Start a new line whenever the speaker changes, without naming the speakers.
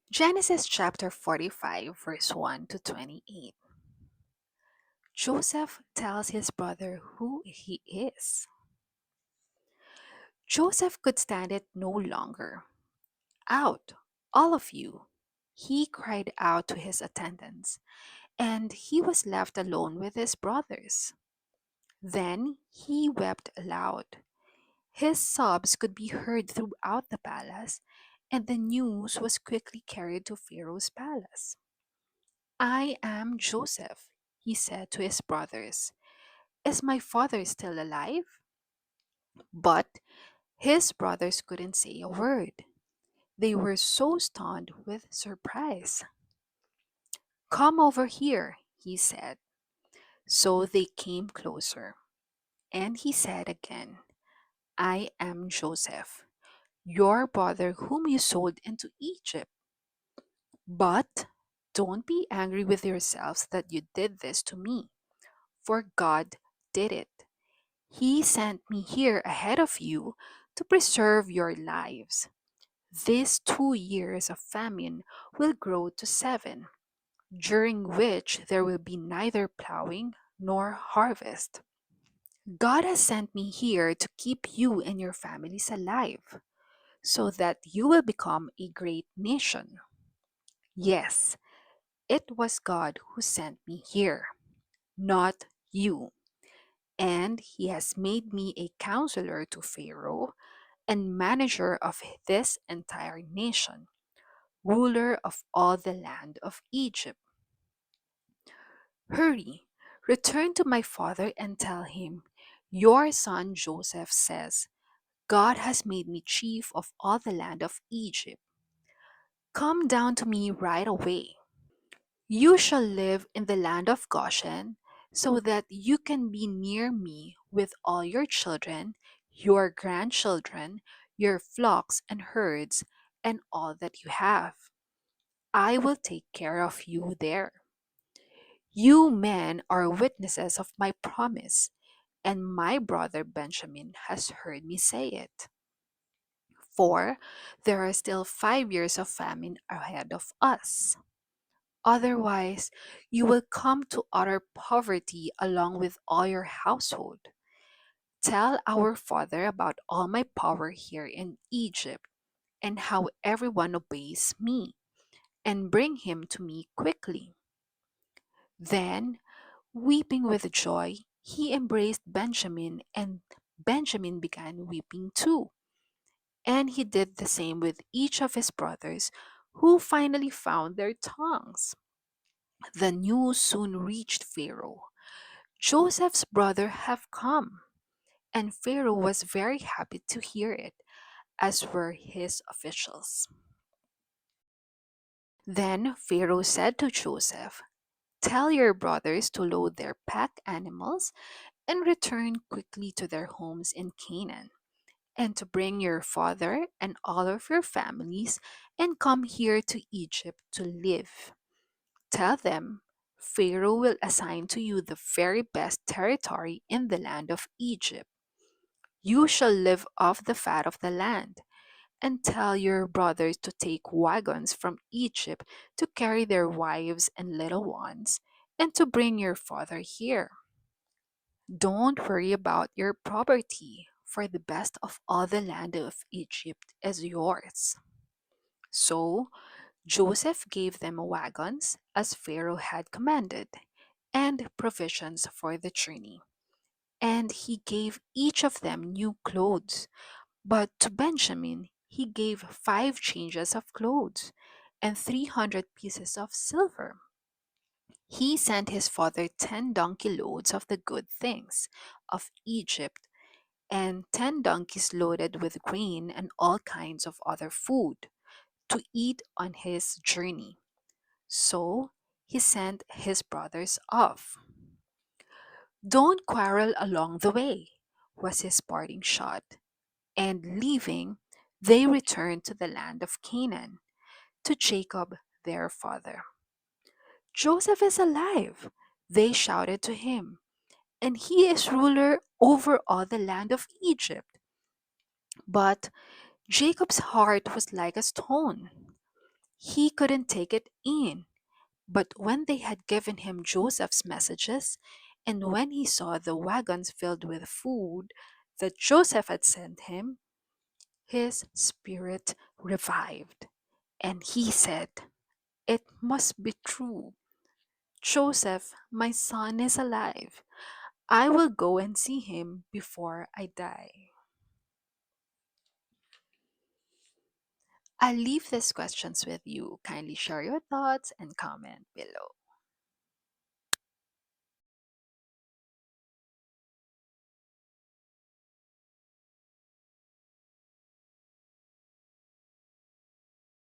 Genesis chapter 45, verse 1 to 28. Joseph tells his brother who he is. Joseph could stand it no longer. Out, all of you! He cried out to his attendants, and he was left alone with his brothers. Then he wept aloud. His sobs could be heard throughout the palace, and the news was quickly carried to Pharaoh's palace. I am Joseph, he said to his brothers. Is my father still alive? But his brothers couldn't say a word. They were so stunned with surprise. Come over here, he said. So they came closer. And he said again, I am Joseph, your brother whom you sold into Egypt. But don't be angry with yourselves that you did this to me, for God did it. He sent me here ahead of you to preserve your lives. These 2 years of famine will grow to 7, during which there will be neither plowing nor harvest. God has sent me here to keep you and your families alive, so that you will become a great nation. Yes, it was God who sent me here, not you. And he has made me a counselor to Pharaoh and manager of this entire nation, ruler of all the land of Egypt. Hurry, return to my father and tell him, your son Joseph says, God has made me chief of all the land of Egypt. Come down to me right away. You shall live in the land of Goshen, so that you can be near me with all your children, your grandchildren, your flocks and herds, and all that you have. I will take care of you there. You men are witnesses of my promise, and my brother Benjamin has heard me say it. For there are still 5 years of famine ahead of us. Otherwise, you will come to utter poverty along with all your household. Tell our father about all my power here in Egypt and how everyone obeys me, and bring him to me quickly. Then, weeping with joy, he embraced Benjamin, and Benjamin began weeping too. And he did the same with each of his brothers, who finally found their tongues. The news soon reached Pharaoh. Joseph's brother have come, and Pharaoh was very happy to hear it, as were his officials. Then Pharaoh said to Joseph, tell your brothers to load their pack animals and return quickly to their homes in Canaan, and to bring your father and all of your families and come here to Egypt to live. Tell them, Pharaoh will assign to you the very best territory in the land of Egypt. You shall live off the fat of the land, and tell your brothers to take wagons from Egypt to carry their wives and little ones, and to bring your father here. Don't worry about your property, for the best of all the land of Egypt is yours. So Joseph gave them wagons, as Pharaoh had commanded, and provisions for the journey. And he gave each of them new clothes. But to Benjamin he gave 5 changes of clothes and 300 pieces of silver. He sent his father 10 donkey loads of the good things of Egypt, and 10 donkeys loaded with grain and all kinds of other food to eat on his journey. So he sent his brothers off. Don't quarrel along the way, was his parting shot. And leaving, they returned to the land of Canaan, to Jacob their father. Joseph is alive, they shouted to him, and he is ruler over all the land of Egypt. But Jacob's heart was like a stone. He couldn't take it in. But when they had given him Joseph's messages, and when he saw the wagons filled with food that Joseph had sent him, his spirit revived. And he said, "It must be true. Joseph, my son, is alive. I will go and see him before I die." I'll leave these questions with you. Kindly share your thoughts and comment below.